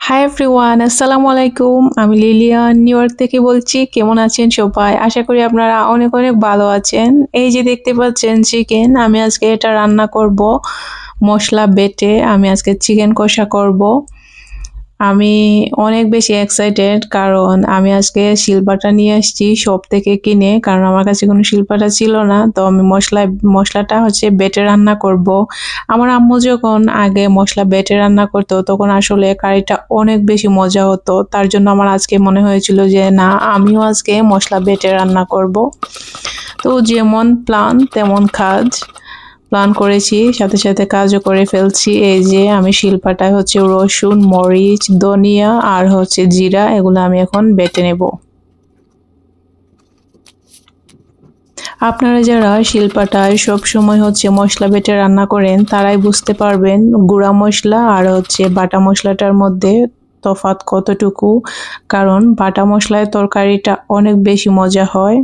Hi everyone, আসসালামু আলাইকুম। আমি লিলিয়ান নিউ ইয়র্ক থেকে বলছি। কেমন আছেন সবাই? আশা করি আপনারা অনেক অনেক ভালো আছেন। এই যে দেখতে পাচ্ছেন চিকেন, আমি আজকে এটা রান্না করব মশলা বেটে। আমি আজকে চিকেন কষা করব। আমি অনেক বেশি এক্সাইটেড কারণ আমি আজকে শিলপাটা নিয়ে আসছি শপ থেকে কিনে, কারণ আমার কাছে কোনো শিলপাটা ছিল না। তো আমি মশলাটা বেটে রান্না করব। আমার আম্মু যখন আগে মশলা বেটে রান্না করতো তখন আসলে কারিটা অনেক বেশি মজা হতো। তার জন্য আমার আজকে মনে হয়েছিল যে না, আমিও আজকে মশলা বেটে রান্না করব। তো যেমন প্ল্যান তেমন কাজ। প্ল্যান করেছি, সাথে সাথে কাজও করে ফেলছি। এই যে আমি শিলপাটায় রসুন, মরিচ, ধনিয়া আর জিরা, এগুলো আমি এখন বেটে নেব। আপনারা যারা শিলপাটায় সব সময় মশলা বেটে রান্না করেন তারাই বুঝতে পারবেন গুঁড়া মশলা আর বাটা মশলাটার মধ্যে তফাৎ কতটুকু। কারণ বাটা মশলায় তরকারিটা অনেক বেশি মজা হয়,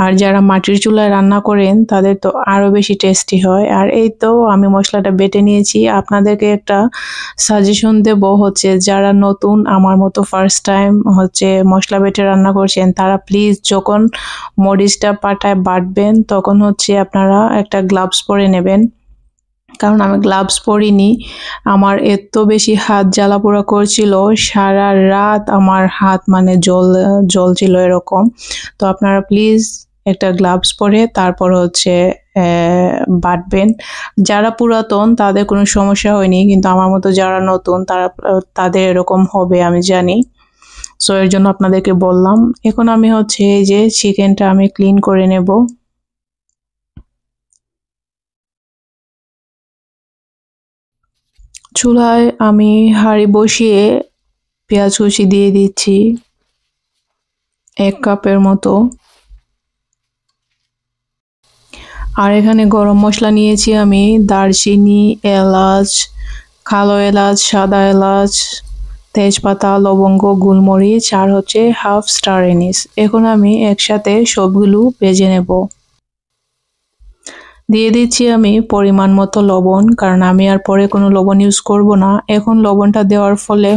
আর যারা মাটির চুলায় রান্না করেন তাদের তো আরো বেশি টেস্টি হয়। আর এই তো আমি মশলাটা বেটে নিয়েছি। আপনাদেরকে একটা সাজেশন দেব, যারা নতুন আমার মতো ফার্স্ট টাইম মশলা বেটে রান্না করছেন, তারা প্লিজ যখন মরিচটা পাটায় বাটবেন তখন আপনারা একটা গ্লাভস পরে নেবেন। কারণ আমি গ্লাভস পরিনি, আমার এত বেশি হাত জ্বালা পোড়া করছিল, সারা রাত আমার হাত মানে জ্বলছিল এরকম। তো আপনারা প্লিজ একটা গ্লাভস পরে তারপর বাটবেন। যারা পুরাতন তাদের কোনো সমস্যা হয়নি, কিন্তু আমার মতো যারা নতুন তাদের এরকম হবে আমি জানি। সো এর জন্য আপনাদেরকে বললাম। এখন আমি এই যে চিকেনটা আমি ক্লিন করে নেব। চুলায় আমি হাঁড়ি বসিয়ে পেঁয়াজ কুচি দিয়ে দিচ্ছি 1 কাপের মতো। আর এখানে গরম মশলা নিয়েছি আমি দারচিনি, এলাচ, কালো এলাচ, সাদা এলাচ, তেজপাতা, লবঙ্গ, গোলমরিচ আর হাফ স্টার এনিস। এখন আমি একসাথে সবগুলো ভেজে নেব। দিয়ে দিচ্ছি আমি পরিমাণ মতো লবণ, কারণ আমি আর পরে কোনো লবণ ইউজ করব না। এখন লবণটা দেওয়ার ফলে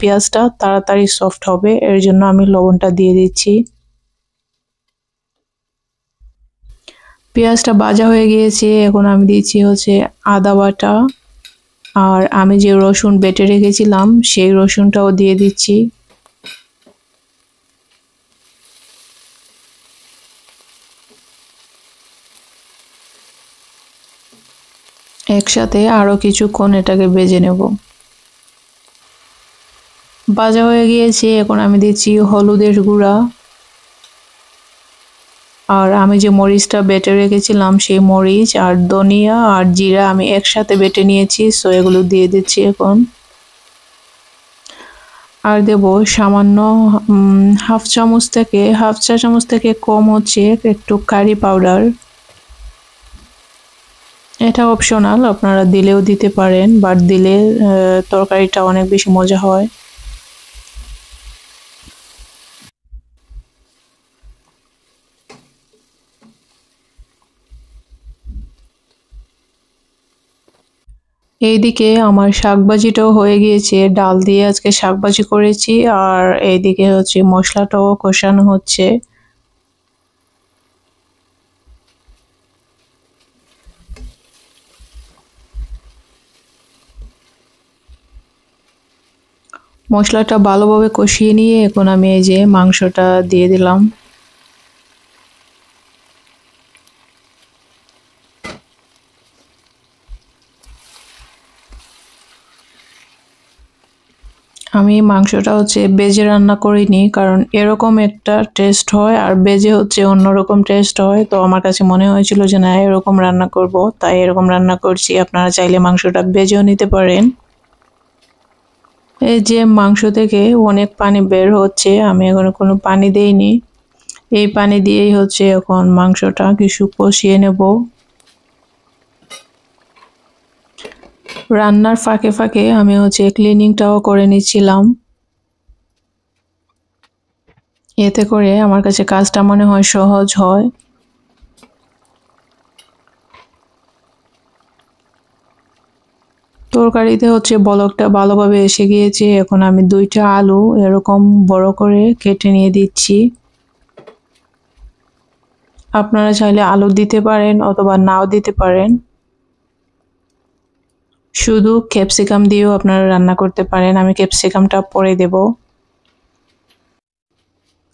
পেঁয়াজটা তাড়াতাড়ি সফট হবে, এর জন্য আমি লবণটা দিয়ে দিচ্ছি। পেঁয়াজটা ভাজা হয়ে গিয়েছে, এখন আমি দিচ্ছি আদা বাটা, আর আমি যে রসুন বেটে রেখেছিলাম সেই রসুনটাও দিয়ে দিচ্ছি। একসাথে আরো কিছুক্ষণ এটাকে ভেজে নেব। ভাজা হয়ে গিয়েছে, এখন আমি দিচ্ছি হলুদের গুঁড়া, আর আমি যে মরিচটা বেটে রেখেছিলাম সেই মরিচ আর ধনিয়া আর জিরা আমি একসাথে বেটে নিয়েছি, সো এগুলো দিয়ে দিচ্ছি এখন। আর দেব সামান্য হাফ চা চামচ থেকে কম একটু কারি পাউডার। এটা অপশনাল, আপনারা দিলেও দিতে পারেন, বাট দিলে তরকারিটা অনেক বেশি মজা হয়। এইদিকে আমার শাকভাজিটাও হয়ে গিয়েছে, ডাল দিয়ে আজকে শাকভাজি করেছি। আর এইদিকে মশলাটাও কষানো হচ্ছে। মশলাটা ভালোভাবে কষিয়ে নিয়ে এখন আমি এই যে মাংসটা দিয়ে দিলাম। আমি মাংসটা ভেজে রান্না করিনি, কারণ এরকম একটা টেস্ট হয় আর ভেজে অন্যরকম টেস্ট হয়। তো আমার কাছে মনে হয়েছিল যে না, এরকম রান্না করব, তাই এরকম রান্না করছি। আপনারা চাইলে মাংসটা ভেজেও নিতে পারেন। এই যে মাংস থেকে অনেক পানি বের হচ্ছে, আমি এখন কোনো পানি দেইনি। এই পানি দিয়েই এখন মাংসটা কিছু কষিয়ে নেব। রান্নার ফাঁকে ফাঁকে আমি ক্লিনিংটাও করে নিচ্ছিলাম। এতে করে আমার কাছে কাজটা মনে হয় সহজ হয়। তরকারিতে হচ্ছে বলকটা ভালোভাবে এসে গিয়েছে। এখন আমি 2টা আলু এরকম বড় করে কেটে নিয়ে দিচ্ছি। আপনারা চাইলে আলু দিতে পারেন অথবা নাও দিতে পারেন। শুধু ক্যাপসিকাম দিয়েও আপনারা রান্না করতে পারেন। আমি ক্যাপসিকামটা পরে দেব।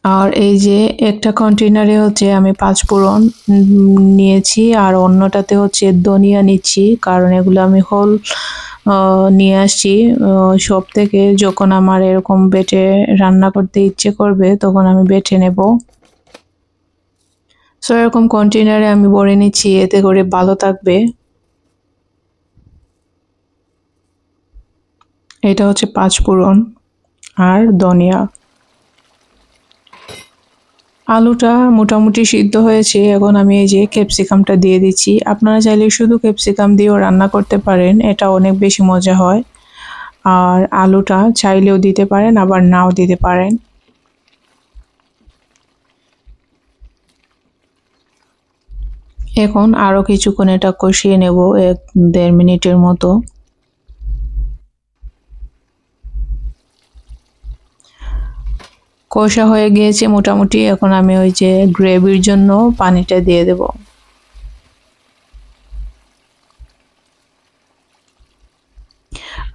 আর এই যে একটা কন্টেনারে হচ্ছে আমি 5 ফোড়ন নিয়েছি আর অন্যটাতে হচ্ছে ধনিয়া নিচ্ছি, কারণ এগুলো আমি হোল নিয়ে আসছি শপ থেকে। যখন আমার এরকম বেটে রান্না করতে ইচ্ছে করবে তখন আমি বেটে নেব। সো এরকম কন্টেনারে আমি ভরে নিচ্ছি, এতে করে ভালো থাকবে। এটা হচ্ছে 5 ফোড়ন আর ধনিয়া। আলুটা মোটামুটি সিদ্ধ হয়েছে, এখন আমি এই যে ক্যাপসিকামটা দিয়ে দিচ্ছি। আপনারা চাইলে শুধু ক্যাপসিকাম দিয়েও রান্না করতে পারেন, এটা অনেক বেশি মজা হয়। আর আলুটা চাইলেও দিতে পারেন আবার নাও দিতে পারেন। এখন আরো কিছুক্ষণ এটা কষিয়ে নেব 1-1.5 মিনিটের মতো। কষা হয়ে গিয়েছে মোটামুটি, এখন আমি ওই যে গ্রেভির জন্য পানিটা দিয়ে দেব।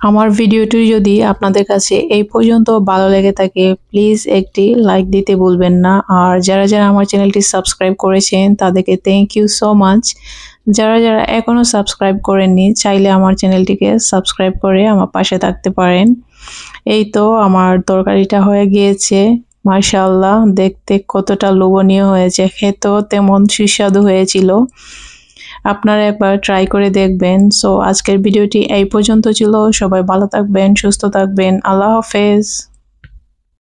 আমার ভিডিওটি যদি আপনাদের কাছে এই পর্যন্ত ভালো লেগে থাকে প্লিজ একটি লাইক দিতে ভুলবেন না। আর যারা যারা আমার চ্যানেলটি সাবস্ক্রাইব করেছেন তাদেরকে থ্যাংক ইউ সো মাচ। যারা যারা এখনও সাবস্ক্রাইব করেননি চাইলে আমার চ্যানেলটিকে সাবস্ক্রাইব করে আমার পাশে থাকতে পারেন। এই তো আমার তরকারিটা হয়ে গিয়েছে। মাশাআল্লাহ, দেখতে কতটা লোভনীয় হয়েছে, খেতেও তেমন সুস্বাদু হয়েছিল। আপনারা একবার ট্রাই করে দেখবেন। সো আজকের ভিডিওটি এই পর্যন্ত ছিল। সবাই ভালো থাকবেন, সুস্থ থাকবেন। আল্লাহ হাফেজ।